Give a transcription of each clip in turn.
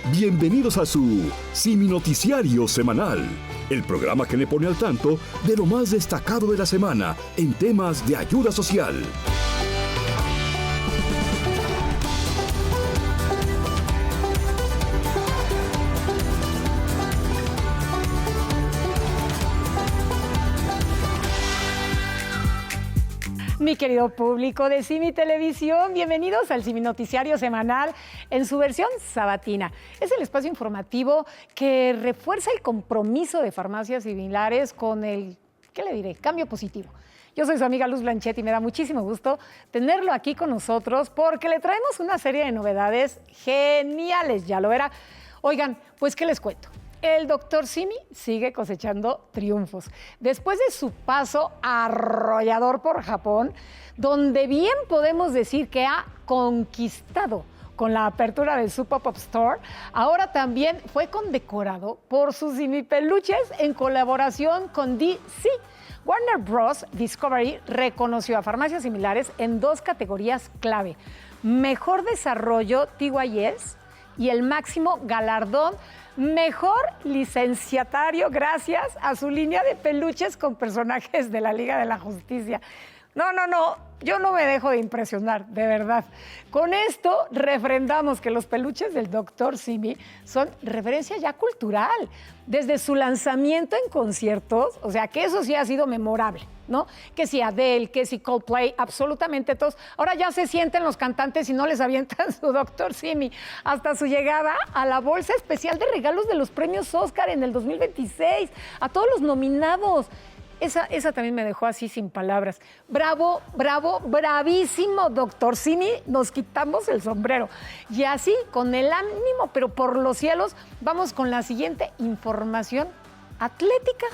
Bienvenidos a su Simi Noticiario Semanal, el programa que le pone al tanto de lo más destacado de la semana en temas de ayuda social. Mi querido público de Simi Televisión, bienvenidos al Simi Noticiario Semanal en su versión sabatina. Es el espacio informativo que refuerza el compromiso de farmacias similares con el, ¿qué le diré?, cambio positivo. Yo soy su amiga Luz Blanchet y me da muchísimo gusto tenerlo aquí con nosotros porque le traemos una serie de novedades geniales, ya lo verá. Oigan, pues, ¿qué les cuento? El doctor Simi sigue cosechando triunfos. Después de su paso arrollador por Japón, donde bien podemos decir que ha conquistado con la apertura de su pop-up store, ahora también fue condecorado por sus Simi peluches en colaboración con DC. Warner Bros. Discovery reconoció a farmacias similares en dos categorías clave: Mejor Desarrollo TYS y el máximo galardón Mejor Licenciatario, gracias a su línea de peluches con personajes de la Liga de la Justicia. No, yo no me dejo de impresionar, de verdad. Con esto refrendamos que los peluches del Dr. Simi son referencia ya cultural. Desde su lanzamiento en conciertos, o sea, que eso sí ha sido memorable, ¿no? Que si Adele, que si Coldplay, absolutamente todos. Ahora ya se sienten los cantantes y no les avientan su Dr. Simi. Hasta su llegada a la bolsa especial de regalos de los premios Oscar en el 2026. A todos los nominados. Esa también me dejó así sin palabras. Bravo, bravísimo, doctor Simi. Nos quitamos el sombrero. Y así, con el ánimo, pero por los cielos, vamos con la siguiente información atlética.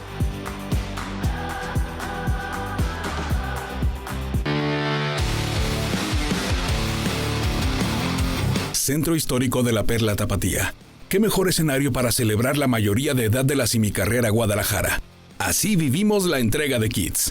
Centro Histórico de la Perla Tapatía. ¿Qué mejor escenario para celebrar la mayoría de edad de la Simicarrera Guadalajara? Así vivimos la entrega de kits.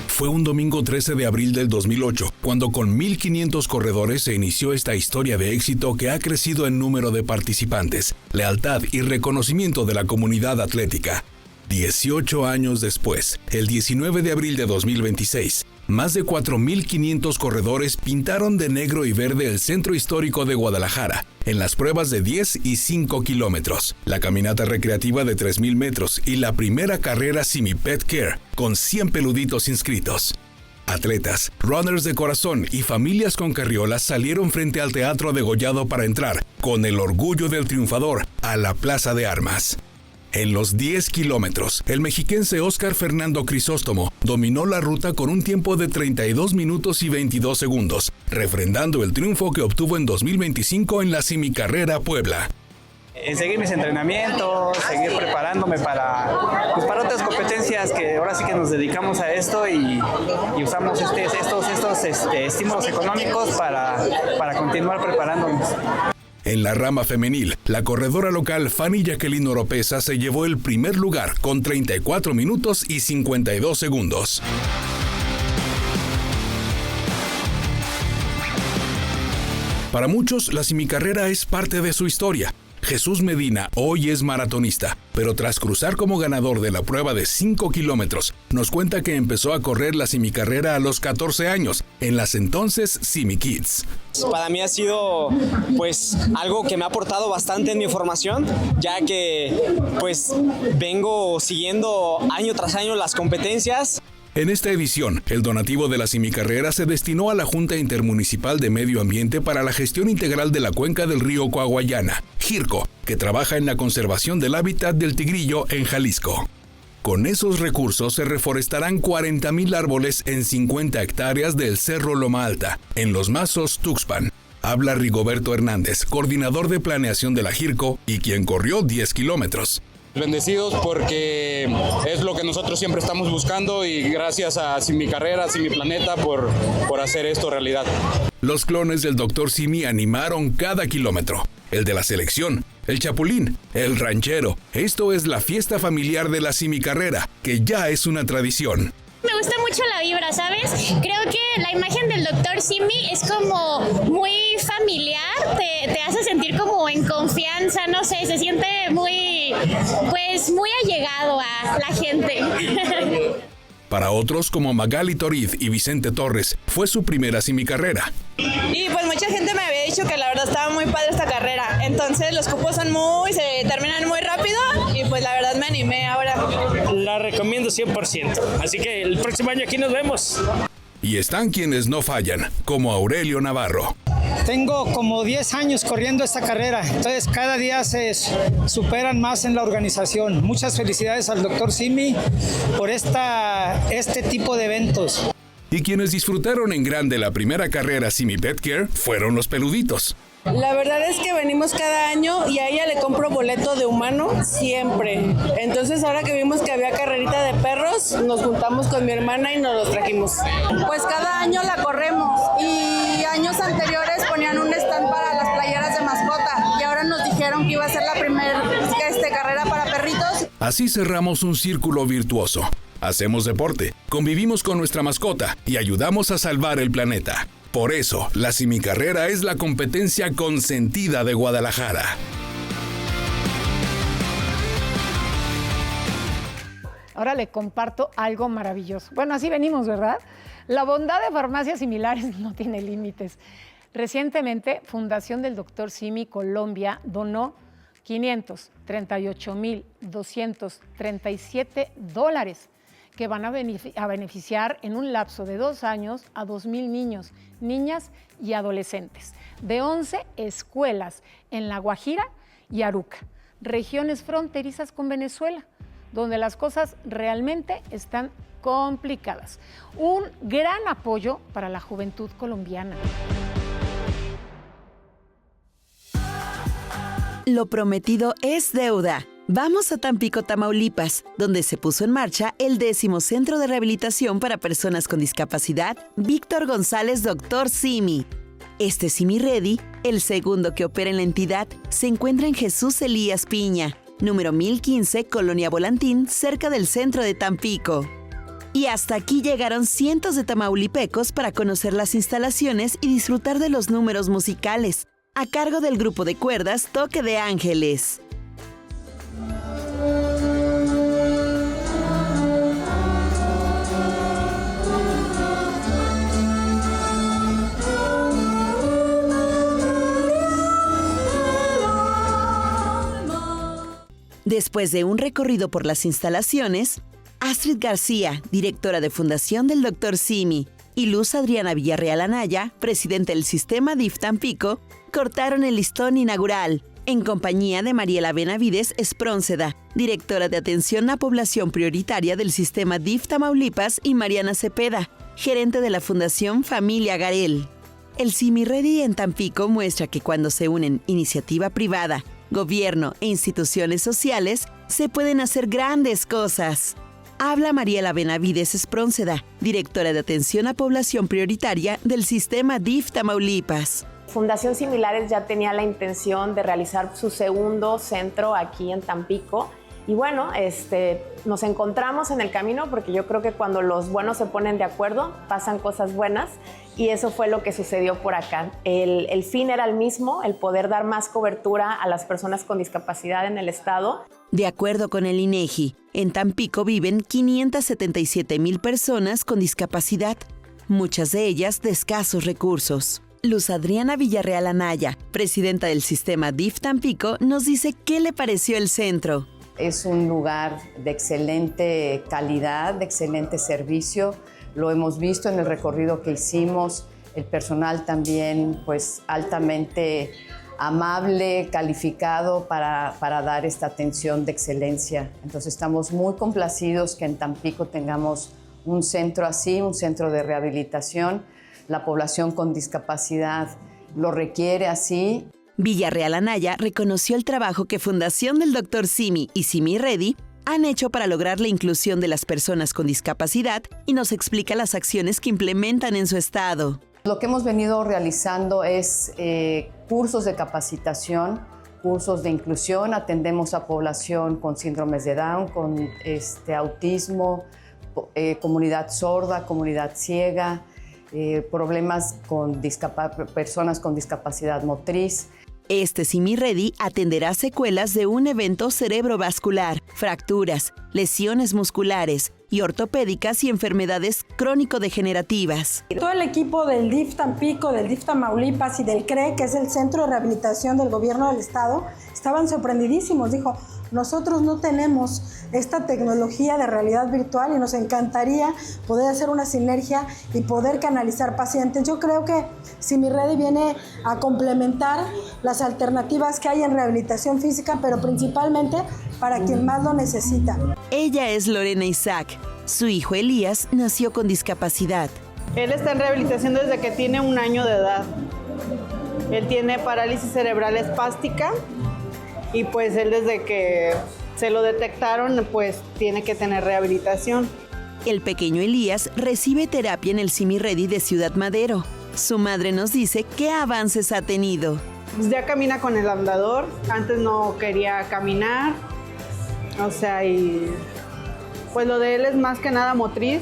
Fue un domingo 13 de abril del 2008, cuando con 1,500 corredores se inició esta historia de éxito que ha crecido en número de participantes, lealtad y reconocimiento de la comunidad atlética. 18 años después, el 19 de abril de 2026, más de 4,500 corredores pintaron de negro y verde el Centro Histórico de Guadalajara en las pruebas de 10 y 5 kilómetros, la caminata recreativa de 3,000 metros y la primera carrera Simi Pet Care con 100 peluditos inscritos. Atletas, runners de corazón y familias con carriolas salieron frente al Teatro Degollado para entrar, con el orgullo del triunfador, a la Plaza de Armas. En los 10 kilómetros, el mexiquense Óscar Fernando Crisóstomo dominó la ruta con un tiempo de 32 minutos y 22 segundos, refrendando el triunfo que obtuvo en 2025 en la Simicarrera Puebla. En seguir mis entrenamientos, seguir preparándome para otras competencias que ahora sí que nos dedicamos a esto y usamos estos estímulos económicos para continuar preparándonos. En la rama femenil, la corredora local Fanny Jacqueline Oropesa se llevó el primer lugar con 34 minutos y 52 segundos. Para muchos, la Simicarrera es parte de su historia. Jesús Medina hoy es maratonista, pero tras cruzar como ganador de la prueba de 5 kilómetros, nos cuenta que empezó a correr la Simicarrera a los 14 años, en las entonces Simi Kids. Para mí ha sido algo que me ha aportado bastante en mi formación, ya que vengo siguiendo año tras año las competencias. En esta edición, el donativo de la Simicarrera se destinó a la Junta Intermunicipal de Medio Ambiente para la gestión integral de la cuenca del río Coahuayana, JIRCO, que trabaja en la conservación del hábitat del tigrillo en Jalisco. Con esos recursos se reforestarán 40,000 árboles en 50 hectáreas del Cerro Loma Alta, en Los Mazos, Tuxpan. Habla Rigoberto Hernández, coordinador de planeación de la JIRCO y quien corrió 10 kilómetros. Bendecidos porque es lo que nosotros siempre estamos buscando y gracias a Simicarrera, Simi Planeta por hacer esto realidad. Los clones del Dr. Simi animaron cada kilómetro. El de la selección, el chapulín, el ranchero. Esto es la fiesta familiar de la Simicarrera, que ya es una tradición. Me gusta mucho la vibra, ¿sabes? Creo que la imagen del Dr. Simi es como muy familiar, te hace sentir como en confianza, no sé, se siente muy allegado a la gente. Para otros, como Magali Toriz y Vicente Torres, fue su primera simicarrera. Y pues mucha gente me había dicho que la verdad estaba muy padre esta carrera. Entonces los cupos se terminan muy rápido y pues la verdad me animé ahora. La recomiendo 100%. Así que el próximo año aquí nos vemos. Y están quienes no fallan, como Aurelio Navarro. Tengo como 10 años corriendo esta carrera, entonces cada día se superan más en la organización. Muchas felicidades al Dr. Simi por este tipo de eventos. Y quienes disfrutaron en grande la primera carrera Simi Pet Care fueron los peluditos. La verdad es que venimos cada año y a ella le compro boleto de humano siempre. Entonces ahora que vimos que había carrerita de perros, nos juntamos con mi hermana y nos los trajimos. Pues cada año la corremos y años anteriores ponían un stand para las playeras de mascota y ahora nos dijeron que iba a ser la primera carrera para perritos. Así cerramos un círculo virtuoso. Hacemos deporte, convivimos con nuestra mascota y ayudamos a salvar el planeta. Por eso, la simicarrera es la competencia consentida de Guadalajara. Ahora le comparto algo maravilloso. Bueno, así venimos, ¿verdad? La bondad de farmacias similares no tiene límites. Recientemente, Fundación del Dr. Simi Colombia donó $538,237 que van a beneficiar en un lapso de 2 años a 2,000 niños, niñas y adolescentes de 11 escuelas en La Guajira y Aruca, regiones fronterizas con Venezuela, donde las cosas realmente están complicadas. Un gran apoyo para la juventud colombiana. Lo prometido es deuda. Vamos a Tampico, Tamaulipas, donde se puso en marcha el 10º Centro de Rehabilitación para Personas con Discapacidad, Víctor González Dr. Simi. Este Simi Ready, el segundo que opera en la entidad, se encuentra en Jesús Elías Piña, número 1015, Colonia Volantín, cerca del centro de Tampico. Y hasta aquí llegaron cientos de tamaulipecos para conocer las instalaciones y disfrutar de los números musicales, a cargo del grupo de cuerdas Toque de Ángeles. Después de un recorrido por las instalaciones, Astrid García, directora de Fundación del Dr. Simi, y Luz Adriana Villarreal Anaya, presidenta del sistema DIF Tampico, cortaron el listón inaugural, en compañía de Mariela Benavides Esprónceda, directora de Atención a Población Prioritaria del sistema DIF Tamaulipas, y Mariana Cepeda, gerente de la Fundación Familia Garel. El Simi Ready en Tampico muestra que cuando se unen iniciativa privada, gobierno e instituciones sociales, se pueden hacer grandes cosas. Habla Mariela Benavides Esprónceda, directora de Atención a Población Prioritaria del sistema DIF Tamaulipas. Fundación Similares ya tenía la intención de realizar su segundo centro aquí en Tampico. Y bueno, nos encontramos en el camino porque yo creo que cuando los buenos se ponen de acuerdo, pasan cosas buenas y eso fue lo que sucedió por acá. El fin era el mismo, el poder dar más cobertura a las personas con discapacidad en el estado. De acuerdo con el INEGI, en Tampico viven 577,000 personas con discapacidad, muchas de ellas de escasos recursos. Luz Adriana Villarreal Anaya, presidenta del sistema DIF Tampico, nos dice qué le pareció el centro. Es un lugar de excelente calidad, de excelente servicio. Lo hemos visto en el recorrido que hicimos. El personal también, pues, altamente amable, calificado para dar esta atención de excelencia. Entonces, estamos muy complacidos que en Tampico tengamos un centro así, un centro de rehabilitación. La población con discapacidad lo requiere así. Villarreal Anaya reconoció el trabajo que Fundación del Dr. Simi y Simi Ready han hecho para lograr la inclusión de las personas con discapacidad y nos explica las acciones que implementan en su estado. Lo que hemos venido realizando es cursos de capacitación, cursos de inclusión. Atendemos a población con síndromes de Down, con autismo, comunidad sorda, comunidad ciega, problemas con personas con discapacidad motriz. Este Simi Ready atenderá secuelas de un evento cerebrovascular, fracturas, lesiones musculares y ortopédicas y enfermedades crónico-degenerativas. Todo el equipo del DIF Tampico, del DIF Tamaulipas y del CRE, que es el Centro de Rehabilitación del Gobierno del Estado, estaban sorprendidísimos. Dijo, nosotros no tenemos esta tecnología de realidad virtual y nos encantaría poder hacer una sinergia y poder canalizar pacientes. Yo creo que Simi Ready viene a complementar las alternativas que hay en rehabilitación física, pero principalmente para quien más lo necesita. Ella es Lorena Isaac. Su hijo Elías nació con discapacidad. Él está en rehabilitación desde que tiene 1 año de edad. Él tiene parálisis cerebral espástica y pues él desde que se lo detectaron pues tiene que tener rehabilitación. El pequeño Elías recibe terapia en el Simi Ready de Ciudad Madero. Su madre nos dice qué avances ha tenido. Ya camina con el andador, antes no quería caminar, o sea, y pues lo de él es más que nada motriz,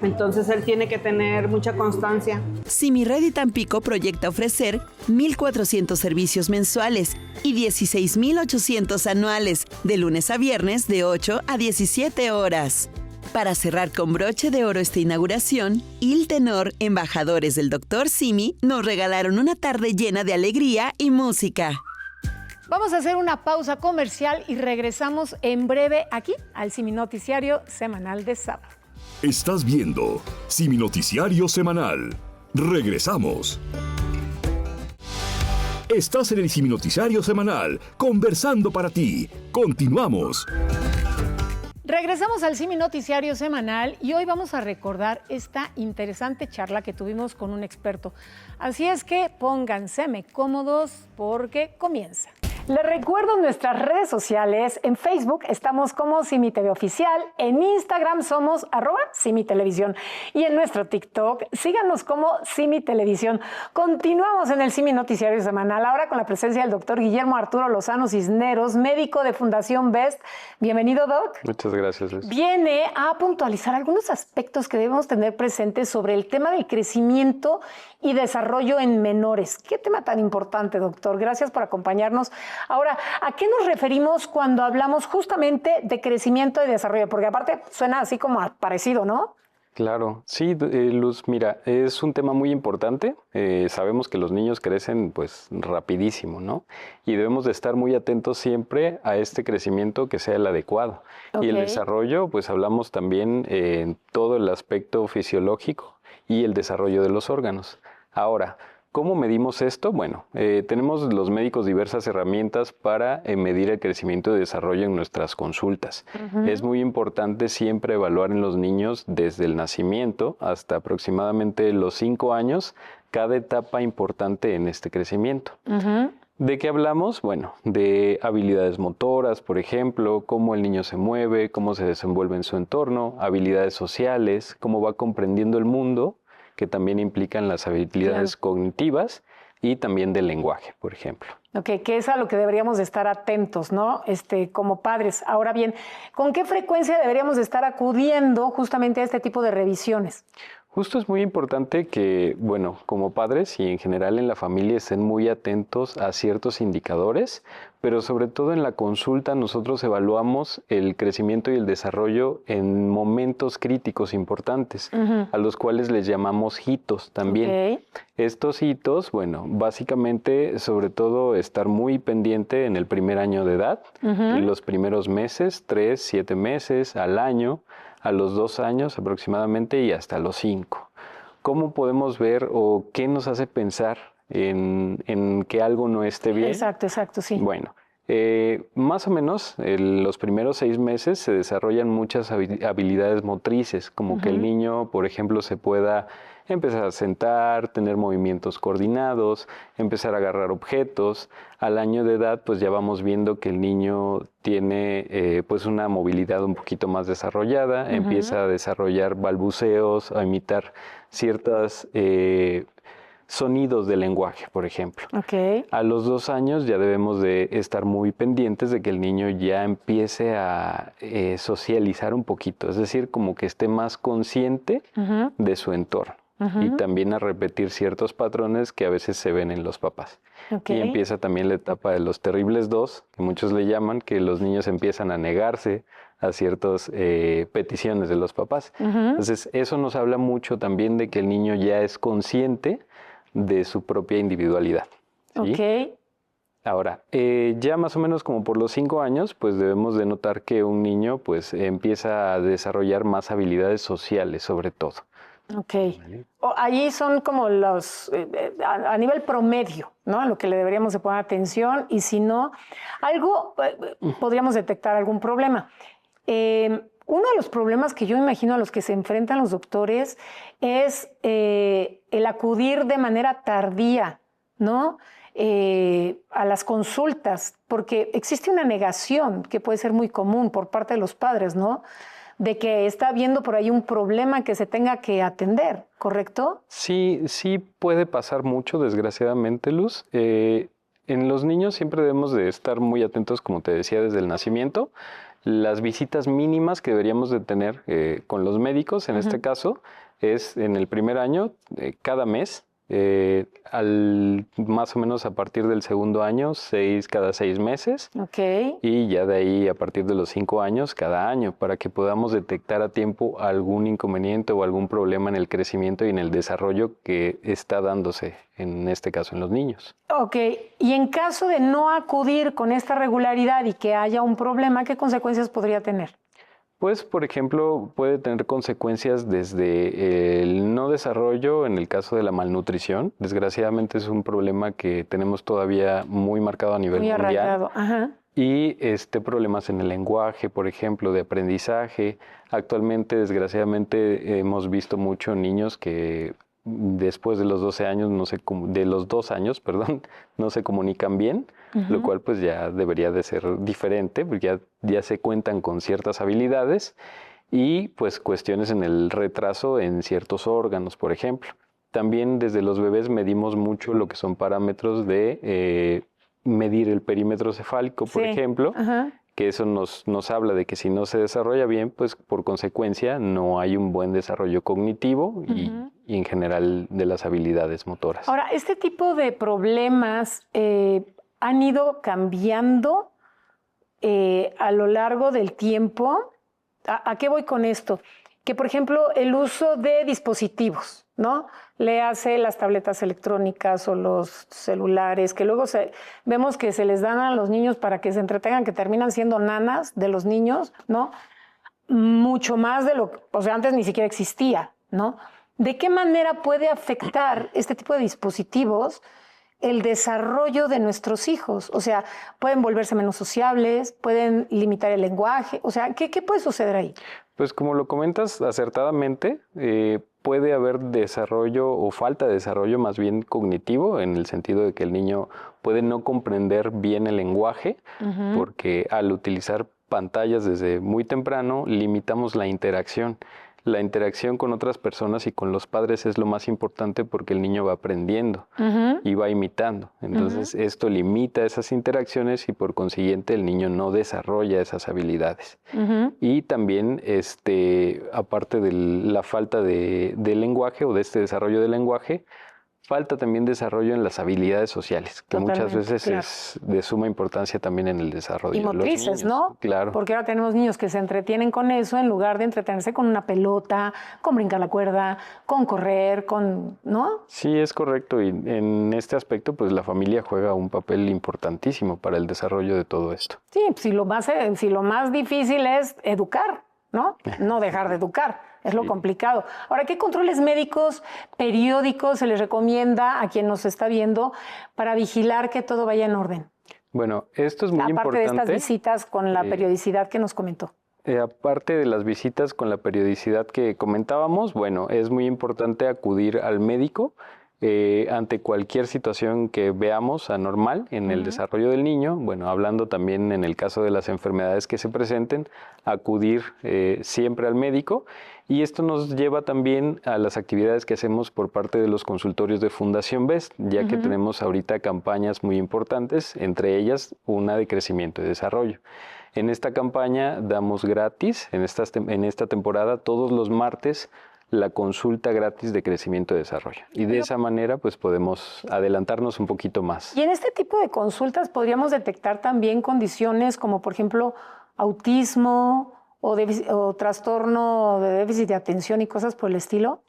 entonces él tiene que tener mucha constancia. Simi Ready Tampico proyecta ofrecer 1,400 servicios mensuales y 16,800 anuales, de lunes a viernes de 8 a 17 horas. Para cerrar con broche de oro esta inauguración, Iltenor, embajadores del Dr. Simi, nos regalaron una tarde llena de alegría y música. Vamos a hacer una pausa comercial y regresamos en breve aquí al Simi Noticiario Semanal de sábado. Estás viendo Simi Noticiario Semanal. Regresamos. Estás en el Simi Noticiario Semanal, conversando para ti. Continuamos. Regresamos al Simi Noticiario Semanal y hoy vamos a recordar esta interesante charla que tuvimos con un experto. Así es que pónganseme cómodos porque comienza. Les recuerdo nuestras redes sociales. En Facebook estamos como Simi TV Oficial, en Instagram somos @SimiTelevisión y en nuestro TikTok síganos como Simi Televisión. Continuamos en el Simi Noticiario Semanal, ahora con la presencia del doctor Guillermo Arturo Lozano Cisneros, médico de Fundación BEST. Bienvenido, Doc. Muchas gracias, Liz. Viene a puntualizar algunos aspectos que debemos tener presentes sobre el tema del crecimiento y desarrollo en menores. Qué tema tan importante, doctor. Gracias por acompañarnos. Ahora, ¿a qué nos referimos cuando hablamos justamente de crecimiento y desarrollo? Porque aparte suena así como parecido, ¿no? Claro, sí, Luz, mira, es un tema muy importante. Sabemos que los niños crecen pues rapidísimo, ¿no? Y debemos de estar muy atentos siempre a este crecimiento que sea el adecuado. Okay. Y el desarrollo, pues hablamos también en todo el aspecto fisiológico y el desarrollo de los órganos. Ahora, ¿cómo medimos esto? Bueno, tenemos los médicos diversas herramientas para medir el crecimiento y desarrollo en nuestras consultas. Es muy importante siempre evaluar en los niños desde el nacimiento hasta aproximadamente los 5 años, cada etapa importante en este crecimiento. ¿De qué hablamos? Bueno, de habilidades motoras, por ejemplo, cómo el niño se mueve, cómo se desenvuelve en su entorno, habilidades sociales, cómo va comprendiendo el mundo, que también implican las habilidades cognitivas y también del lenguaje, por ejemplo. Ok, que es a lo que deberíamos de estar atentos, ¿no? Como padres. Ahora bien, ¿con qué frecuencia deberíamos de estar acudiendo justamente a este tipo de revisiones? Justo es muy importante que, bueno, como padres y en general en la familia estén muy atentos a ciertos indicadores, pero sobre todo en la consulta nosotros evaluamos el crecimiento y el desarrollo en momentos críticos importantes, a los cuales les llamamos hitos también. Okay. Estos hitos, bueno, básicamente sobre todo estar muy pendiente en el primer año de edad, en los primeros meses, 3, 7 meses, al año, a los 2 años aproximadamente y hasta los 5. ¿Cómo podemos ver o qué nos hace pensar en que algo no esté bien? Exacto, sí. Bueno, más o menos los primeros 6 meses se desarrollan muchas habilidades motrices, como que el niño, por ejemplo, se pueda empezar a sentar, tener movimientos coordinados, empezar a agarrar objetos. Al año de edad, pues ya vamos viendo que el niño tiene pues una movilidad un poquito más desarrollada, empieza a desarrollar balbuceos, a imitar ciertas sonidos del lenguaje, por ejemplo. Ok. A los 2 años ya debemos de estar muy pendientes de que el niño ya empiece a socializar un poquito, es decir, como que esté más consciente de su entorno. Y también a repetir ciertos patrones que a veces se ven en los papás. Okay. Y empieza también la etapa de los terribles 2, que muchos le llaman, que los niños empiezan a negarse a ciertas peticiones de los papás. Entonces, eso nos habla mucho también de que el niño ya es consciente de su propia individualidad. ¿Sí? Ok. Ahora, ya más o menos como por los 5 años, pues debemos de notar que un niño pues empieza a desarrollar más habilidades sociales, sobre todo. Ok. Allí son como los, a nivel promedio, ¿no? A lo que le deberíamos de poner atención, y si no, podríamos detectar algún problema. Uno de los problemas que yo imagino a los que se enfrentan los doctores es el acudir de manera tardía, ¿no? A las consultas, porque existe una negación que puede ser muy común por parte de los padres, ¿no? De que está habiendo por ahí un problema que se tenga que atender, ¿correcto? Sí, sí puede pasar mucho, desgraciadamente, Luz. En los niños siempre debemos de estar muy atentos, como te decía, desde el nacimiento. Las visitas mínimas que deberíamos de tener con los médicos, en este caso, es en el primer año, cada mes, más o menos a partir del segundo año, cada 6 meses. Ok. Y ya de ahí, a partir de los 5 años, cada año, para que podamos detectar a tiempo algún inconveniente o algún problema en el crecimiento y en el desarrollo que está dándose, en este caso, en los niños. Ok, y en caso de no acudir con esta regularidad y que haya un problema, ¿qué consecuencias podría tener? Pues, por ejemplo, puede tener consecuencias desde el no desarrollo en el caso de la malnutrición. Desgraciadamente es un problema que tenemos todavía muy marcado a nivel mundial. Muy arraigado, ajá. Y problemas en el lenguaje, por ejemplo, de aprendizaje. Actualmente, desgraciadamente, hemos visto mucho niños que después de los 12 años, no se comunican bien, lo cual pues ya debería de ser diferente, porque ya se cuentan con ciertas habilidades y pues cuestiones en el retraso en ciertos órganos, por ejemplo. También desde los bebés medimos mucho lo que son parámetros de medir el perímetro cefálico, por ejemplo, que eso nos habla de que si no se desarrolla bien, pues por consecuencia no hay un buen desarrollo cognitivo y en general de las habilidades motoras. Ahora, este tipo de problemas han ido cambiando a lo largo del tiempo. ¿A qué voy con esto? Que, por ejemplo, el uso de dispositivos, ¿no? Le hace las tabletas electrónicas o los celulares, que luego vemos que se les dan a los niños para que se entretengan, que terminan siendo nanas de los niños, ¿no? Mucho más de lo que, o sea, antes ni siquiera existía, ¿no? ¿De qué manera puede afectar este tipo de dispositivos el desarrollo de nuestros hijos? O sea, pueden volverse menos sociables, pueden limitar el lenguaje, o sea, ¿qué puede suceder ahí? Pues como lo comentas acertadamente, puede haber desarrollo o falta de desarrollo más bien cognitivo, en el sentido de que el niño puede no comprender bien el lenguaje, porque al utilizar pantallas desde muy temprano limitamos la interacción. La interacción con otras personas y con los padres es lo más importante porque el niño va aprendiendo y va imitando. Entonces, esto limita esas interacciones y por consiguiente el niño no desarrolla esas habilidades. Y también, aparte de la falta de lenguaje o de este desarrollo del lenguaje, falta también desarrollo en las habilidades sociales, que muchas veces es de suma importancia también en el desarrollo. Y motrices, de los niños, ¿no? Claro. Porque ahora tenemos niños que se entretienen con eso en lugar de entretenerse con una pelota, con brincar la cuerda, con correr, ¿no? Sí, es correcto. Y en este aspecto, pues la familia juega un papel importantísimo para el desarrollo de todo esto. Sí, si lo más difícil es educar, ¿no? No dejar de educar. Es lo complicado. Ahora, ¿qué controles médicos periódicos se les recomienda a quien nos está viendo para vigilar que todo vaya en orden? Bueno, esto es muy importante. Aparte de estas visitas con la periodicidad que nos comentó. Aparte de las visitas con la periodicidad que comentábamos, bueno, es muy importante acudir al médico ante cualquier situación que veamos anormal en el desarrollo del niño. Bueno, hablando también en el caso de las enfermedades que se presenten, acudir siempre al médico. Y esto nos lleva también a las actividades que hacemos por parte de los consultorios de Fundación BEST, ya que tenemos ahorita campañas muy importantes, entre ellas una de crecimiento y desarrollo. En esta campaña damos gratis, en esta temporada, todos los martes, la consulta gratis de crecimiento y desarrollo. Y de esa manera, pues podemos adelantarnos un poquito más. Y en este tipo de consultas podríamos detectar también condiciones como, por ejemplo, autismo o trastorno de déficit de atención y cosas por el estilo.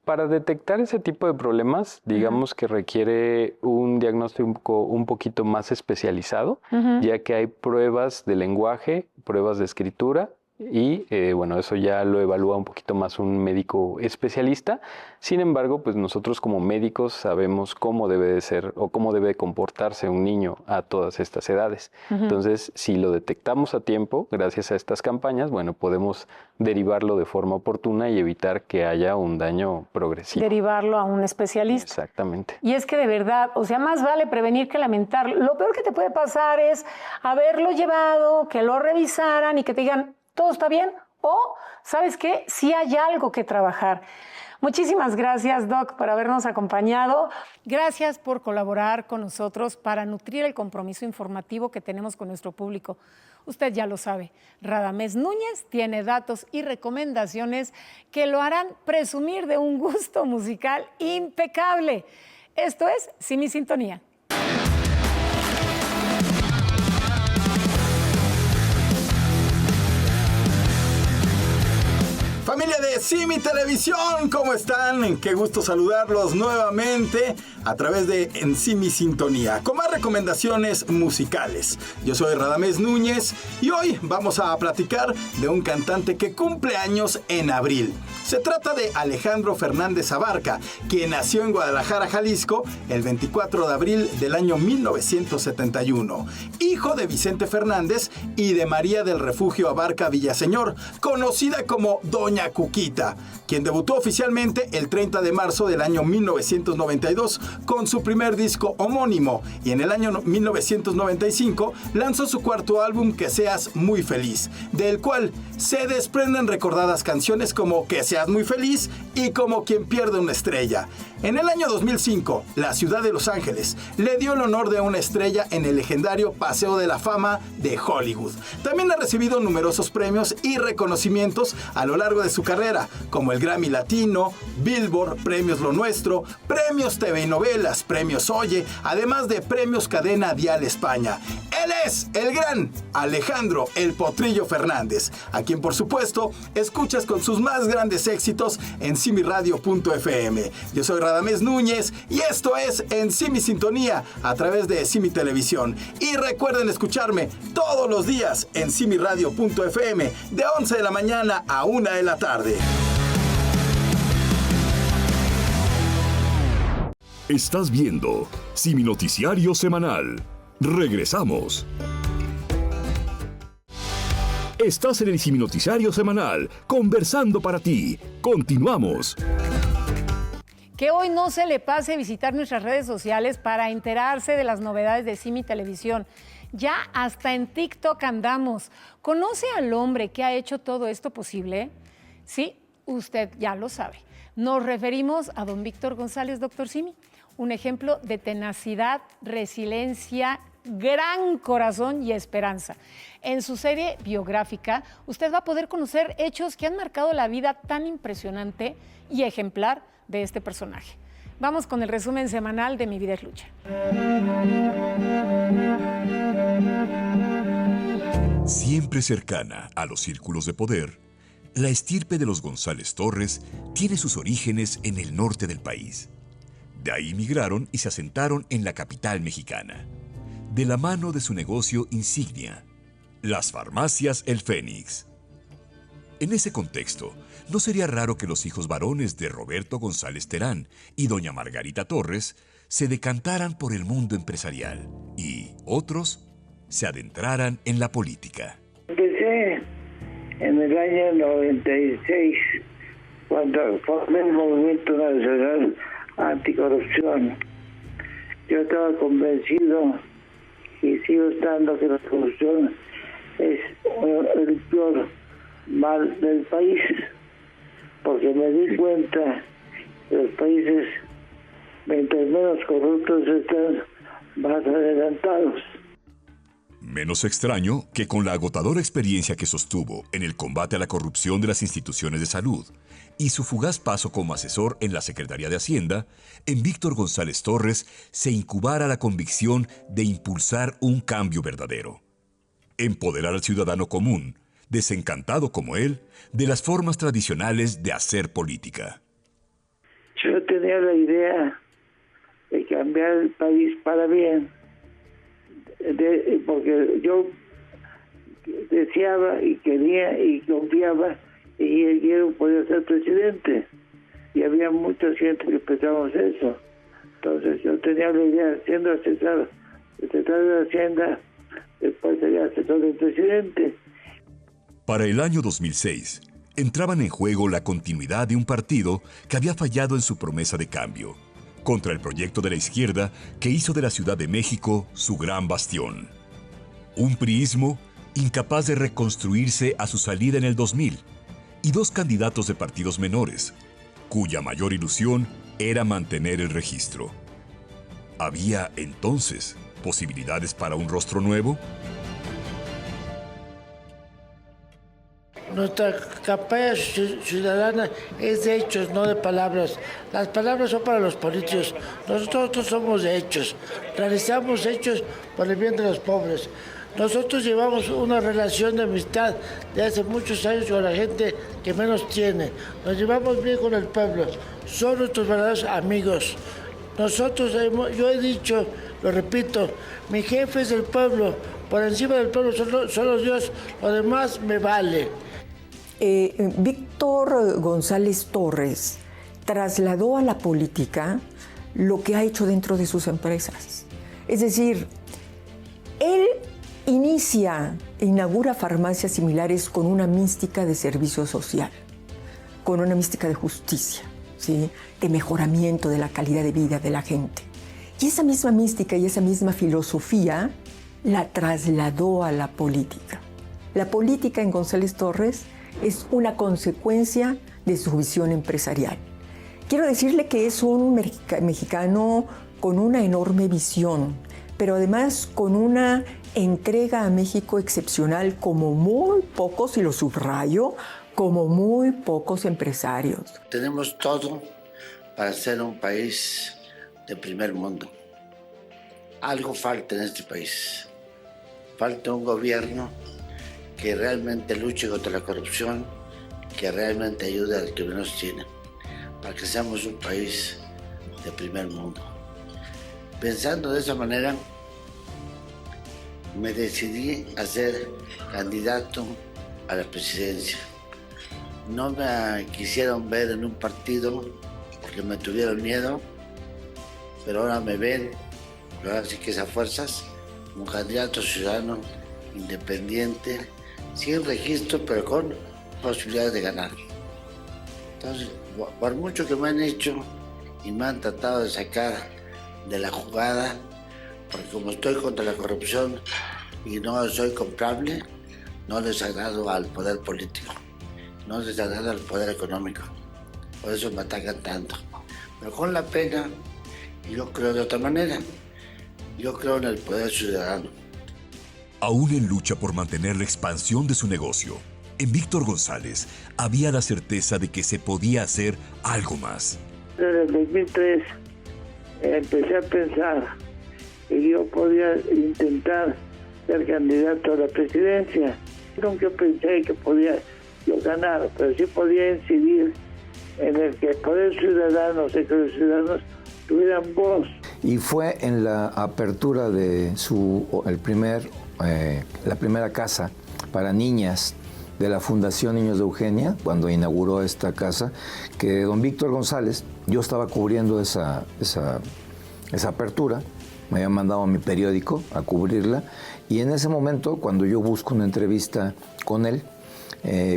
Para detectar ese tipo de problemas, digamos que requiere un diagnóstico un poquito más especializado, ya que hay pruebas de lenguaje, pruebas de escritura, y bueno, eso ya lo evalúa un poquito más un médico especialista. Sin embargo, pues nosotros como médicos sabemos cómo debe de ser o cómo debe comportarse un niño a todas estas edades. Entonces, si lo detectamos a tiempo, gracias a estas campañas, bueno, podemos derivarlo de forma oportuna y evitar que haya un daño progresivo. Derivarlo a un especialista. Exactamente. Y es que de verdad, o sea, más vale prevenir que lamentar. Lo peor que te puede pasar es haberlo llevado, que lo revisaran y que te digan, ¿todo está bien? O, ¿sabes qué? Sí hay algo que trabajar. Muchísimas gracias, Doc, por habernos acompañado. Gracias por colaborar con nosotros para nutrir el compromiso informativo que tenemos con nuestro público. Usted ya lo sabe, Radamés Núñez tiene datos y recomendaciones que lo harán presumir de un gusto musical impecable. Esto es Simi Sintonía. Familia de Simi Televisión, ¿cómo están? Qué gusto saludarlos nuevamente a través de En Simi Sintonía, con más recomendaciones musicales. Yo soy Radamés Núñez y hoy vamos a platicar de un cantante que cumple años en abril. Se trata de Alejandro Fernández Abarca, quien nació en Guadalajara, Jalisco, el 24 de abril del año 1971. Hijo de Vicente Fernández y de María del Refugio Abarca Villaseñor, conocida como Doña Cuquita, quien debutó oficialmente el 30 de marzo del año 1992 con su primer disco homónimo, y en el año 1995 lanzó su cuarto álbum Que Seas Muy Feliz, del cual se desprenden recordadas canciones como Que Seas Muy Feliz y Como Quien Pierde una Estrella. En el año 2005, la ciudad de Los Ángeles le dio el honor de una estrella en el legendario Paseo de la Fama de Hollywood. También ha recibido numerosos premios y reconocimientos a lo largo de su carrera, como el Grammy Latino, Billboard, Premios Lo Nuestro, Premios TV y Novelas, Premios Oye, además de Premios Cadena Dial España. Él es el gran Alejandro El Potrillo Fernández, a quien por supuesto escuchas con sus más grandes éxitos en simiradio.fm. Yo soy Radamés Núñez y esto es En Simi Sintonía a través de Simi Televisión. Y recuerden escucharme todos los días en simiradio.fm de 11 de la mañana a 1 de la tarde. Estás viendo Simi Noticiario Semanal. Regresamos. Estás en el Simi Noticiario Semanal, conversando para ti. Continuamos. Que hoy no se le pase visitar nuestras redes sociales para enterarse de las novedades de Simi Televisión. Ya hasta en TikTok andamos. ¿Conoce al hombre que ha hecho todo esto posible? Sí, usted ya lo sabe. Nos referimos a don Víctor González, doctor Simi. Un ejemplo de tenacidad, resiliencia, gran corazón y esperanza. En su serie biográfica, usted va a poder conocer hechos que han marcado la vida tan impresionante y ejemplar de este personaje. Vamos con el resumen semanal de Mi Vida es Lucha. Siempre cercana a los círculos de poder, la estirpe de los González Torres tiene sus orígenes en el norte del país. De ahí migraron y se asentaron en la capital mexicana, de la mano de su negocio insignia, las farmacias El Fénix. En ese contexto, no sería raro que los hijos varones de Roberto González Terán y doña Margarita Torres se decantaran por el mundo empresarial y otros se adentraran en la política. Empecé en el año 96, cuando formé el Movimiento Nacional Anticorrupción. Yo estaba convencido y sigo estando que la corrupción es el peor mal del país, porque me di cuenta que los países, mientras menos corruptos están, más adelantados. Menos extraño que con la agotadora experiencia que sostuvo en el combate a la corrupción de las instituciones de salud y su fugaz paso como asesor en la Secretaría de Hacienda, en Víctor González Torres se incubara la convicción de impulsar un cambio verdadero. Empoderar al ciudadano común, desencantado como él, de las formas tradicionales de hacer política. Yo tenía la idea de cambiar el país para bien, porque yo deseaba y quería y confiaba y yo podía ser presidente, y había mucha gente que pensábamos eso. Entonces yo tenía la idea, siendo asesor de Hacienda, después sería asesor del presidente. Para el año 2006, entraban en juego la continuidad de un partido que había fallado en su promesa de cambio, contra el proyecto de la izquierda que hizo de la Ciudad de México su gran bastión. Un priismo incapaz de reconstruirse a su salida en el 2000, y dos candidatos de partidos menores, cuya mayor ilusión era mantener el registro. ¿Había entonces posibilidades para un rostro nuevo? Nuestra campaña ciudadana es de hechos, no de palabras. Las palabras son para los políticos. Nosotros somos de hechos. Realizamos hechos por el bien de los pobres. Nosotros llevamos una relación de amistad de hace muchos años con la gente que menos tiene. Nos llevamos bien con el pueblo. Son nuestros verdaderos amigos. Yo he dicho, lo repito, mi jefe es el pueblo. Por encima del pueblo solo Dios. Lo demás me vale. Víctor González Torres trasladó a la política lo que ha hecho dentro de sus empresas. Es decir, él inaugura farmacias similares con una mística de servicio social, con una mística de justicia, ¿sí? De mejoramiento de la calidad de vida de la gente. Y esa misma mística y esa misma filosofía la trasladó a la política. La política en González Torres es una consecuencia de su visión empresarial. Quiero decirle que es un mexicano con una enorme visión, pero además con una entrega a México excepcional como muy pocos, y lo subrayo, como muy pocos empresarios. Tenemos todo para ser un país de primer mundo. Algo falta en este país. Falta un gobierno que realmente luche contra la corrupción, que realmente ayude al que menos tiene, para que seamos un país de primer mundo. Pensando de esa manera, me decidí a ser candidato a la presidencia. No me quisieron ver en un partido porque me tuvieron miedo, pero ahora me ven, ahora sí que es a fuerzas, un candidato ciudadano, independiente, sin registro, pero con posibilidades de ganar. Entonces, por mucho que me han hecho y me han tratado de sacar de la jugada, porque como estoy contra la corrupción y no soy comprable, no les agrado al poder político, no les agrado al poder económico. Por eso me atacan tanto. Pero con la pena, yo creo de otra manera. Yo creo en el poder ciudadano. Aún en lucha por mantener la expansión de su negocio, en Víctor González había la certeza de que se podía hacer algo más. En el 2003 empecé a pensar que yo podía intentar ser candidato a la presidencia. Nunca pensé que podía yo ganar, pero sí podía incidir en el que el poder ciudadano, que los ciudadanos tuvieran voz. Y fue en la apertura de la primera casa para niñas de la Fundación Niños de Eugenia, cuando inauguró esta casa, que don Víctor González, yo estaba cubriendo esa apertura, me había mandado a mi periódico a cubrirla, y en ese momento, cuando yo busco una entrevista con él,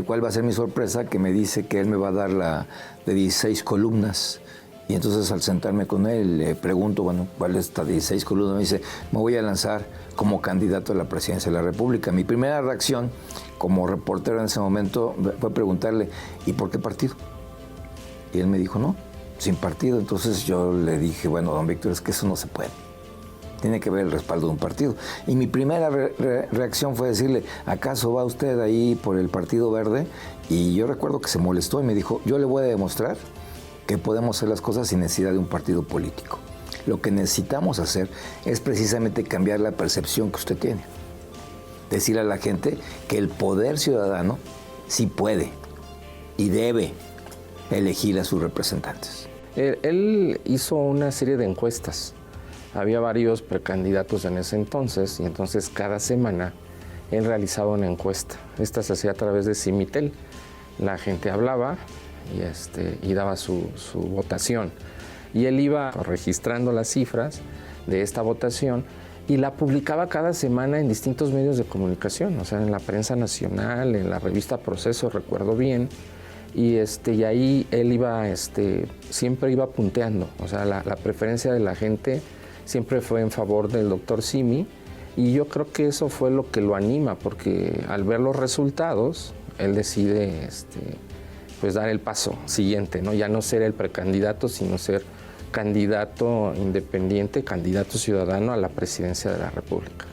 ¿cuál va a ser mi sorpresa? Que me dice que él me va a dar la de 16 columnas. Y entonces al sentarme con él, le pregunto, bueno, ¿cuál es esta 16 columnas? Me dice, me voy a lanzar como candidato a la presidencia de la República. Mi primera reacción como reportero en ese momento fue preguntarle, ¿y por qué partido? Y él me dijo, no, sin partido. Entonces yo le dije, bueno, don Víctor, es que eso no se puede. Tiene que ver el respaldo de un partido. Y mi primera reacción fue decirle, ¿acaso va usted ahí por el Partido Verde? Y yo recuerdo que se molestó y me dijo, yo le voy a demostrar que podemos hacer las cosas sin necesidad de un partido político. Lo que necesitamos hacer es precisamente cambiar la percepción que usted tiene. Decirle a la gente que el poder ciudadano sí puede y debe elegir a sus representantes. Él hizo una serie de encuestas. Había varios precandidatos en ese entonces y entonces cada semana él realizaba una encuesta. Esta se hacía a través de Simitel. La gente hablaba y daba su votación. Y él iba registrando las cifras de esta votación y la publicaba cada semana en distintos medios de comunicación, o sea, en la prensa nacional, en la revista Proceso, recuerdo bien. Y ahí él siempre iba punteando, o sea, la preferencia de la gente siempre fue en favor del doctor Simi y yo creo que eso fue lo que lo anima, porque al ver los resultados, él decide pues dar el paso siguiente, ¿no? Ya no ser el precandidato, sino ser candidato independiente, candidato ciudadano a la presidencia de la República.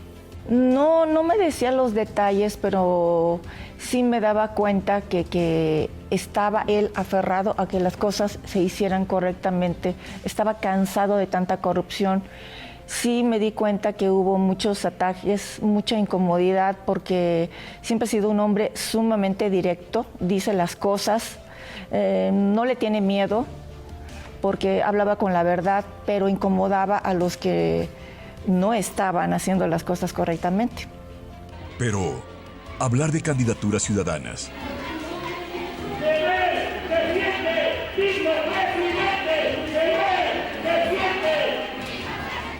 No me decía los detalles, pero sí me daba cuenta que estaba él aferrado a que las cosas se hicieran correctamente. Estaba cansado de tanta corrupción. Sí me di cuenta que hubo muchos ataques, mucha incomodidad, porque siempre ha sido un hombre sumamente directo, dice las cosas, no le tiene miedo, porque hablaba con la verdad, pero incomodaba a los que no estaban haciendo las cosas correctamente. Pero, hablar de candidaturas ciudadanas.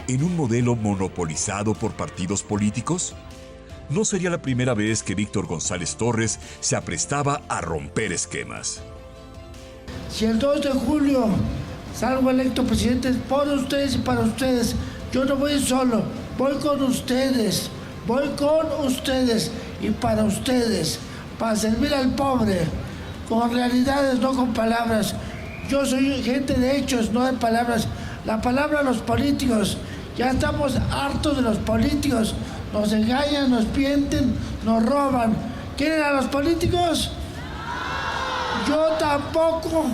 ¿En un modelo monopolizado por partidos políticos? No sería la primera vez que Víctor González Torres se aprestaba a romper esquemas. Si el 2 de julio salgo electo presidente por ustedes y para ustedes, yo no voy solo, voy con ustedes y para ustedes, para servir al pobre, con realidades, no con palabras. Yo soy gente de hechos, no de palabras. La palabra a los políticos, ya estamos hartos de los políticos, nos engañan, nos mienten, nos roban. ¿Quieren a los políticos? Yo tampoco.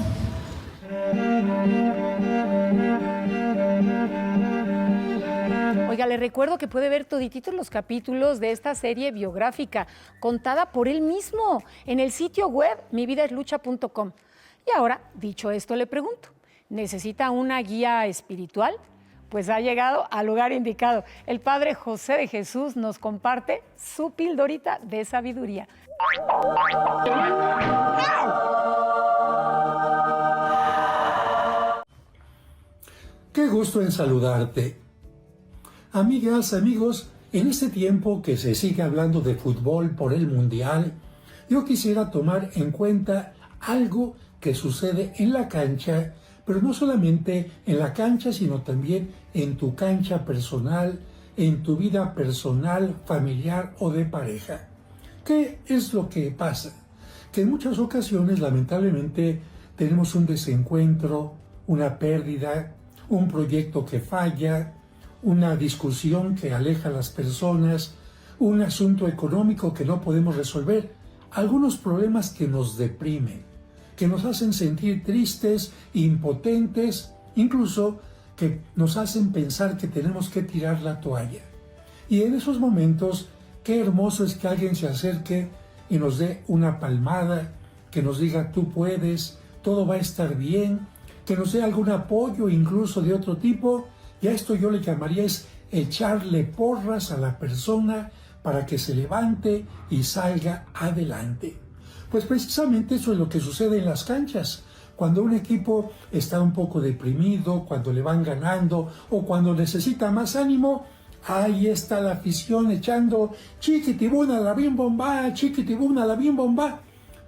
Oiga, le recuerdo que puede ver todititos los capítulos de esta serie biográfica, contada por él mismo, en el sitio web mividaeslucha.com. Y ahora, dicho esto, le pregunto, ¿necesita una guía espiritual? Pues ha llegado al lugar indicado. El Padre José de Jesús nos comparte su pildorita de sabiduría. Qué gusto en saludarte. Amigas, amigos, en este tiempo que se sigue hablando de fútbol por el Mundial, yo quisiera tomar en cuenta algo que sucede en la cancha, pero no solamente en la cancha, sino también en tu cancha personal, en tu vida personal, familiar o de pareja. ¿Qué es lo que pasa? Que en muchas ocasiones, lamentablemente, tenemos un desencuentro, una pérdida, un proyecto que falla, una discusión que aleja a las personas, un asunto económico que no podemos resolver, algunos problemas que nos deprimen, que nos hacen sentir tristes, impotentes, incluso que nos hacen pensar que tenemos que tirar la toalla. Y en esos momentos, qué hermoso es que alguien se acerque y nos dé una palmada, que nos diga tú puedes, todo va a estar bien, que nos dé algún apoyo incluso de otro tipo. Y a esto yo le llamaría es echarle porras a la persona para que se levante y salga adelante. Pues precisamente eso es lo que sucede en las canchas. Cuando un equipo está un poco deprimido, cuando le van ganando o cuando necesita más ánimo, ahí está la afición echando chiquitibuna la bim bomba, chiquitibuna la bim bomba,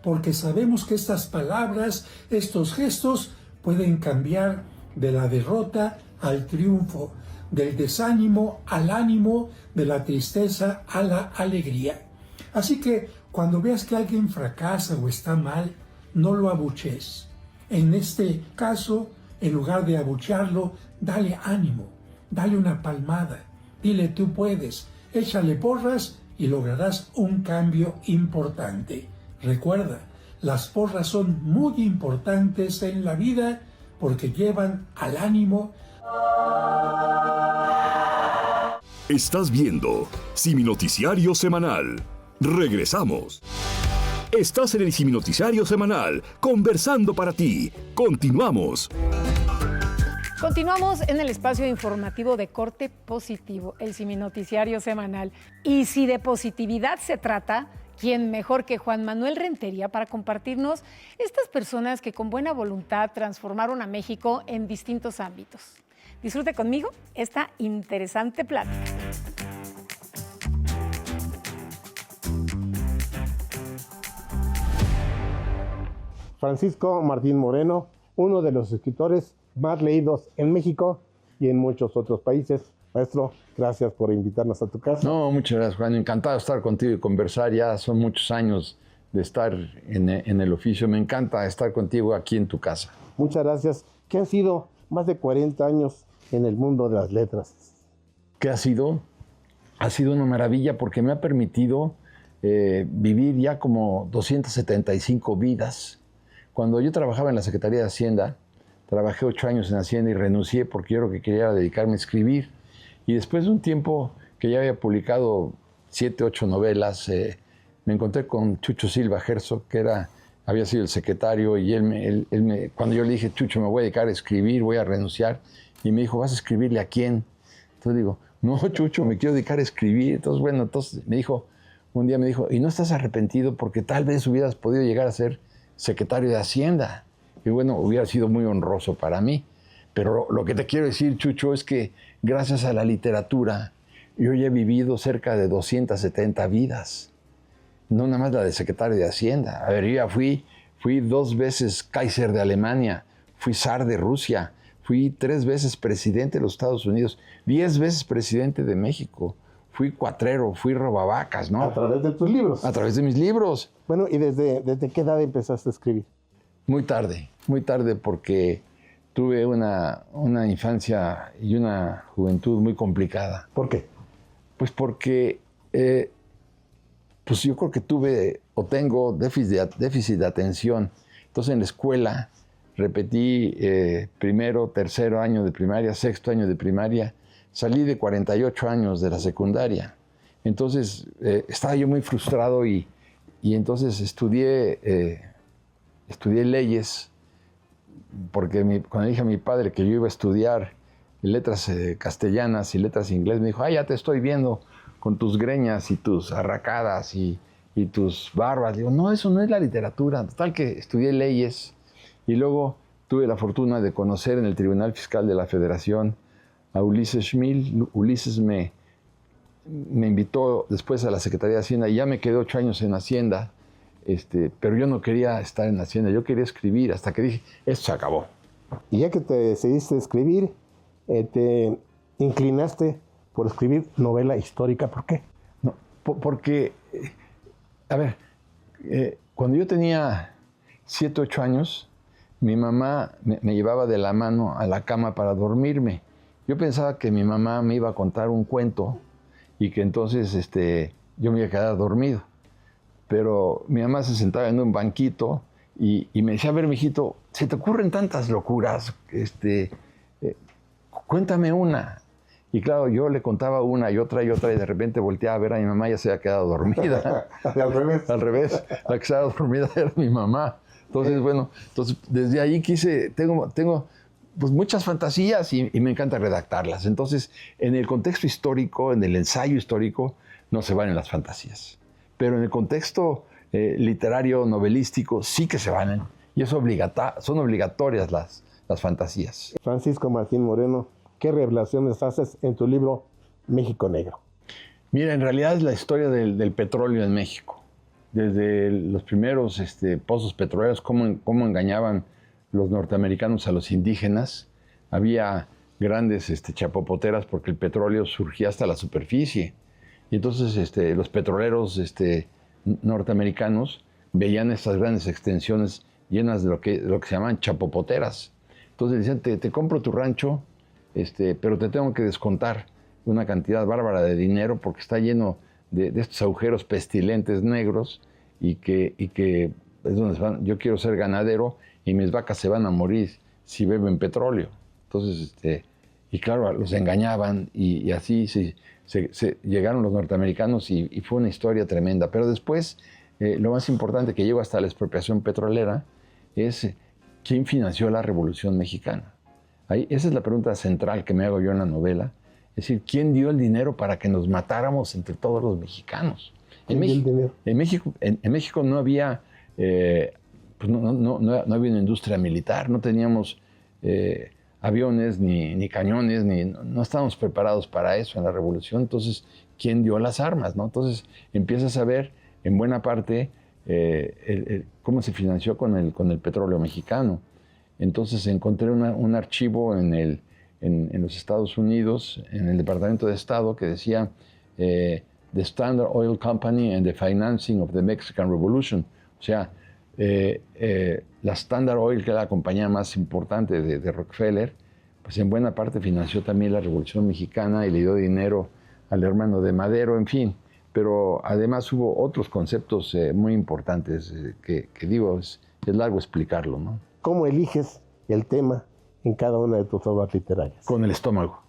porque sabemos que estas palabras, estos gestos pueden cambiar de la derrota al triunfo, del desánimo al ánimo, de la tristeza a la alegría. Así que cuando veas que alguien fracasa o está mal, no lo abuchees. En este caso, en lugar de abuchearlo, dale ánimo, dale una palmada, dile tú puedes, échale porras y lograrás un cambio importante. Recuerda, las porras son muy importantes en la vida porque llevan al ánimo. Estás viendo Simi Noticiario Semanal. Regresamos. Estás en el Simi Noticiario Semanal, conversando para ti. Continuamos. Continuamos en el espacio informativo de corte positivo, el Simi Noticiario Semanal. Y si de positividad se trata, ¿quién mejor que Juan Manuel Rentería para compartirnos estas personas que con buena voluntad transformaron a México en distintos ámbitos? Disfrute conmigo esta interesante plática. Francisco Martín Moreno, uno de los escritores más leídos en México y en muchos otros países. Maestro, gracias por invitarnos a tu casa. No, muchas gracias, Juan. Encantado de estar contigo y conversar. Ya son muchos años de estar en el oficio. Me encanta estar contigo aquí en tu casa. Muchas gracias. ¿Qué han sido más de 40 años en el mundo de las letras? ¿Qué ha sido? Ha sido una maravilla porque me ha permitido vivir ya como 275 vidas. Cuando yo trabajaba en la Secretaría de Hacienda, trabajé 8 años en Hacienda y renuncié porque yo lo que quería era dedicarme a escribir. Y después de un tiempo que ya había publicado 7, 8 novelas, me encontré con Chucho Silva Herzog, que había sido el secretario, y cuando yo le dije, Chucho, me voy a dedicar a escribir, voy a renunciar, y me dijo, ¿vas a escribirle a quién? Entonces digo, no, Chucho, me quiero dedicar a escribir. Entonces, bueno, un día me dijo, ¿y no estás arrepentido porque tal vez hubieras podido llegar a ser secretario de Hacienda? Y bueno, hubiera sido muy honroso para mí. Pero lo que te quiero decir, Chucho, es que gracias a la literatura, yo ya he vivido cerca de 270 vidas. No nada más la de secretario de Hacienda. A ver, yo ya fui 2 veces Kaiser de Alemania, fui zar de Rusia, fui 3 veces presidente de los Estados Unidos, 10 veces presidente de México, fui cuatrero, fui robavacas, ¿no? A través de tus libros. A través de mis libros. Bueno, ¿y desde qué edad empezaste a escribir? Muy tarde porque tuve una infancia y una juventud muy complicada. ¿Por qué? Pues porque pues yo creo que tuve o tengo déficit de atención. Entonces en la escuela repetí primero, tercero año de primaria, sexto año de primaria. Salí de 48 años de la secundaria. Entonces estaba yo muy frustrado y entonces estudié leyes, porque cuando le dije a mi padre que yo iba a estudiar letras castellanas y letras inglés, me dijo, ya te estoy viendo con tus greñas y tus arracadas y tus barbas. Digo, no, eso no es la literatura. Total que estudié leyes y luego tuve la fortuna de conocer en el Tribunal Fiscal de la Federación a Ulises Schmil. Ulises me invitó después a la Secretaría de Hacienda y ya me quedé 8 años en Hacienda. Pero yo no quería estar en Hacienda, yo quería escribir, hasta que dije, esto se acabó. Y ya que te decidiste a escribir, te inclinaste por escribir novela histórica, ¿por qué? No, porque, cuando yo tenía 7, 8 años, mi mamá me llevaba de la mano a la cama para dormirme. Yo pensaba que mi mamá me iba a contar un cuento y que entonces yo me iba a quedar dormido. Pero mi mamá se sentaba en un banquito y me decía, a ver, mijito, se te ocurren tantas locuras, cuéntame una. Y claro, yo le contaba una y otra y de repente volteaba a ver a mi mamá y ya se había quedado dormida. Al revés. Al revés, la que estaba dormida era mi mamá. Entonces, desde ahí tengo pues muchas fantasías y me encanta redactarlas. Entonces, en el contexto histórico, en el ensayo histórico, no se valen las fantasías. Pero en el contexto literario, novelístico, sí que se valen. Y son obligatorias las fantasías. Francisco Martín Moreno, ¿qué revelaciones haces en tu libro México Negro? Mira, en realidad es la historia del petróleo en México. Desde los primeros pozos petroleros, cómo engañaban los norteamericanos a los indígenas. Había grandes chapopoteras porque el petróleo surgía hasta la superficie. Y entonces los petroleros norteamericanos veían estas grandes extensiones llenas de lo que se llaman chapopoteras. Entonces decían, te compro tu rancho, pero te tengo que descontar una cantidad bárbara de dinero porque está lleno de estos agujeros pestilentes negros y que es donde yo quiero ser ganadero y mis vacas se van a morir si beben petróleo. Entonces, y claro, los engañaban y así llegaron los norteamericanos y fue una historia tremenda. Pero después, lo más importante que llegó hasta la expropiación petrolera es quién financió la Revolución Mexicana. Esa es la pregunta central que me hago yo en la novela. Es decir, ¿quién dio el dinero para que nos matáramos entre todos los mexicanos? En México no había, no había una industria militar, no teníamos aviones ni cañones, no estábamos preparados para eso en la Revolución. Entonces, ¿quién dio las armas? ¿No? Entonces, empiezas a ver en buena parte cómo se financió con el petróleo mexicano. Entonces, encontré un archivo en los Estados Unidos, en el Departamento de Estado, que decía The Standard Oil Company and the Financing of the Mexican Revolution. O sea, la Standard Oil, que era la compañía más importante de Rockefeller, pues en buena parte financió también la Revolución Mexicana y le dio dinero al hermano de Madero, en fin. Pero además hubo otros conceptos muy importantes que digo, es largo explicarlo, ¿no? ¿Cómo eliges el tema en cada una de tus obras literarias? Con el estómago.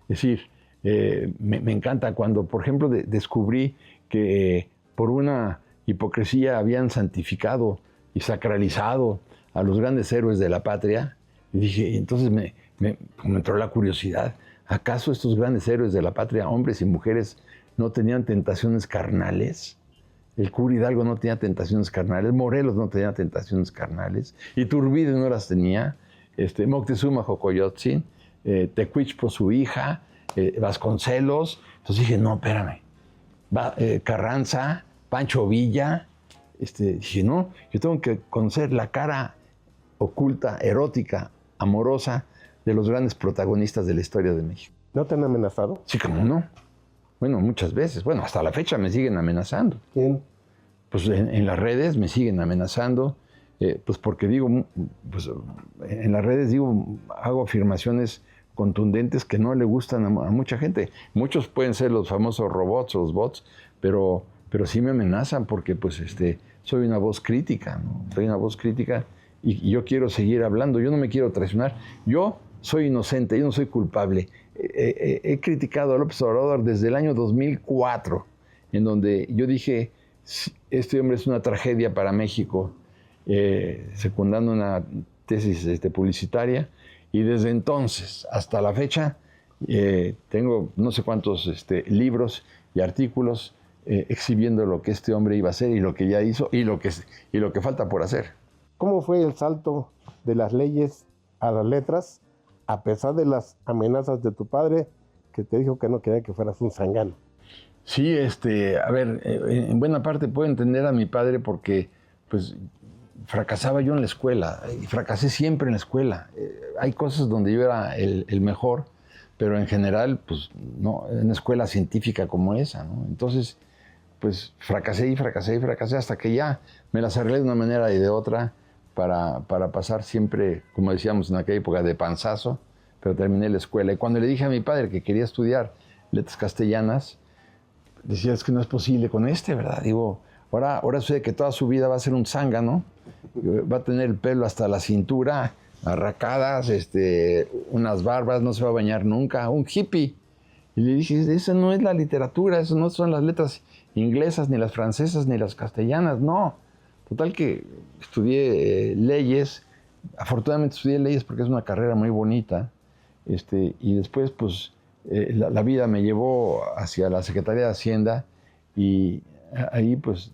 Es decir, me encanta cuando, por ejemplo, descubrí que por una hipocresía habían santificado y sacralizado a los grandes héroes de la patria. Y dije, entonces me entró la curiosidad. ¿Acaso estos grandes héroes de la patria, hombres y mujeres, no tenían tentaciones carnales? El cura Hidalgo no tenía tentaciones carnales, Morelos no tenía tentaciones carnales, Iturbide no las tenía, Moctezuma Xocoyotzin, Tecuichpo su hija, Vasconcelos. Entonces dije, no, espérame, Carranza, Pancho Villa. Dije, no, yo tengo que conocer la cara oculta, erótica, amorosa de los grandes protagonistas de la historia de México. ¿No te han amenazado? Sí, ¿cómo no? Bueno, muchas veces. Bueno, hasta la fecha me siguen amenazando. ¿Quién? Pues en las redes me siguen amenazando, pues porque digo, pues en las redes hago afirmaciones contundentes que no le gustan a mucha gente. Muchos pueden ser los famosos robots o los bots, pero sí me amenazan porque pues soy una voz crítica, ¿no? Soy una voz crítica y yo quiero seguir hablando, yo no me quiero traicionar. Yo soy inocente, yo no soy culpable. He criticado a López Obrador desde el año 2004, en donde yo dije, este hombre es una tragedia para México, secundando una tesis publicitaria, y desde entonces hasta la fecha tengo no sé cuántos libros y artículos exhibiendo lo que este hombre iba a hacer y lo que ya hizo y lo que falta por hacer. ¿Cómo fue el salto de las leyes a las letras, a pesar de las amenazas de tu padre, que te dijo que no quería que fueras un zángano? Sí, a ver, en buena parte puedo entender a mi padre porque, pues, fracasaba yo en la escuela, y fracasé siempre en la escuela. Hay cosas donde yo era el mejor, pero en general, pues, no, en una escuela científica como esa, ¿no? Entonces, pues, fracasé hasta que ya me las arreglé de una manera y de otra para pasar siempre, como decíamos en aquella época, de panzazo, pero terminé la escuela. Y cuando le dije a mi padre que quería estudiar letras castellanas, decía, es que no es posible con ¿verdad? Digo, ahora sucede que toda su vida va a ser un zángano, va a tener el pelo hasta la cintura, arracadas, unas barbas, no se va a bañar nunca, un hippie. Y le dije, eso no es la literatura, eso no son las letras inglesas, ni las francesas, ni las castellanas, no. Total que estudié leyes, afortunadamente estudié leyes porque es una carrera muy bonita, y después, pues, la vida me llevó hacia la Secretaría de Hacienda y ahí pues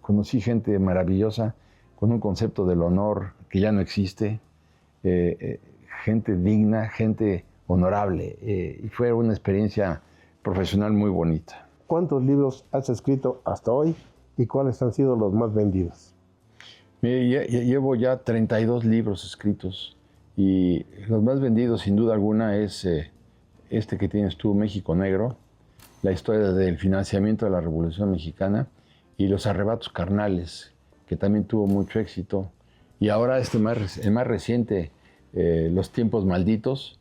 conocí gente maravillosa con un concepto del honor que ya no existe, gente digna, gente honorable, y fue una experiencia profesional muy bonita. ¿Cuántos libros has escrito hasta hoy y cuáles han sido los más vendidos? Llevo ya 32 libros escritos Y los más vendidos, sin duda alguna, es este que tienes tú, México Negro, la historia del financiamiento de la Revolución Mexicana y Los Arrebatos Carnales, que también tuvo mucho éxito. Y ahora el más reciente, Los Tiempos Malditos,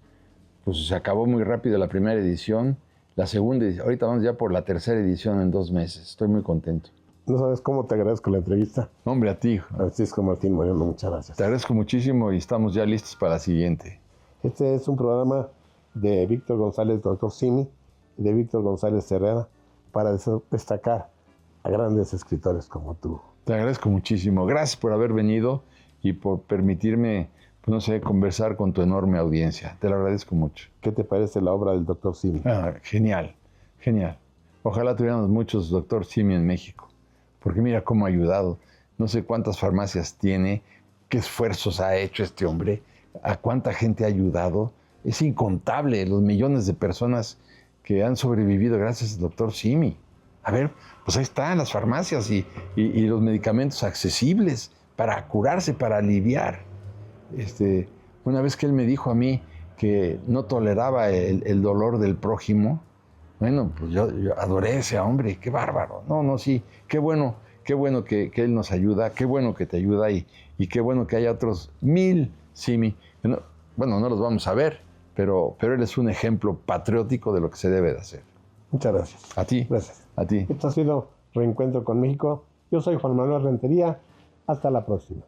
pues se acabó muy rápido la primera edición. La segunda, ahorita vamos ya por la tercera edición en 2 meses. Estoy muy contento. No sabes cómo te agradezco la entrevista. Hombre, a ti. Francisco Martín Moreno, muchas gracias. Te agradezco muchísimo y estamos ya listos para la siguiente. Este es un programa de Víctor González, Dr. Simi, y de Víctor González Herrera, para destacar a grandes escritores como tú. Te agradezco muchísimo. Gracias por haber venido y por permitirme, pues no sé, conversar con tu enorme audiencia. Te lo agradezco mucho. ¿Qué te parece la obra del Dr. Simi? Genial, genial. Ojalá tuviéramos muchos Dr. Simi en México, porque mira cómo ha ayudado. No sé cuántas farmacias tiene, qué esfuerzos ha hecho este hombre, a cuánta gente ha ayudado. Es incontable los millones de personas que han sobrevivido gracias al Dr. Simi. A ver, pues ahí están las farmacias y los medicamentos accesibles para curarse, para aliviar. Una vez que él me dijo a mí que no toleraba el dolor del prójimo, bueno, pues yo adoré a ese hombre, qué bárbaro. No, sí, qué bueno que él nos ayuda, qué bueno que te ayuda y qué bueno que haya otros 1000 Simi. Bueno, no los vamos a ver, pero él es un ejemplo patriótico de lo que se debe de hacer. Muchas gracias. A ti. Gracias. A ti. Esto ha sido Reencuentro con México. Yo soy Juan Manuel Rentería. Hasta la próxima.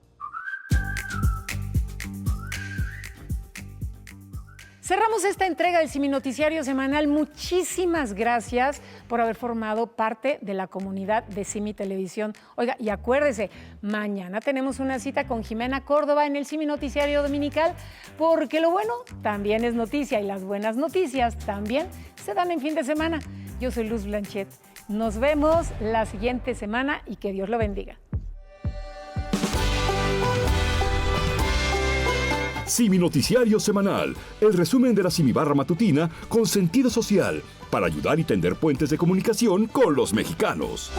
Cerramos esta entrega del Simi Noticiario Semanal. Muchísimas gracias por haber formado parte de la comunidad de Simi Televisión. Oiga, y acuérdese, mañana tenemos una cita con Jimena Córdoba en el Simi Noticiario Dominical, porque lo bueno también es noticia y las buenas noticias también se dan en fin de semana. Yo soy Luz Blanchet. Nos vemos la siguiente semana y que Dios lo bendiga. Simi Noticiario Semanal, el resumen de la Simibarra matutina con sentido social para ayudar y tender puentes de comunicación con los mexicanos.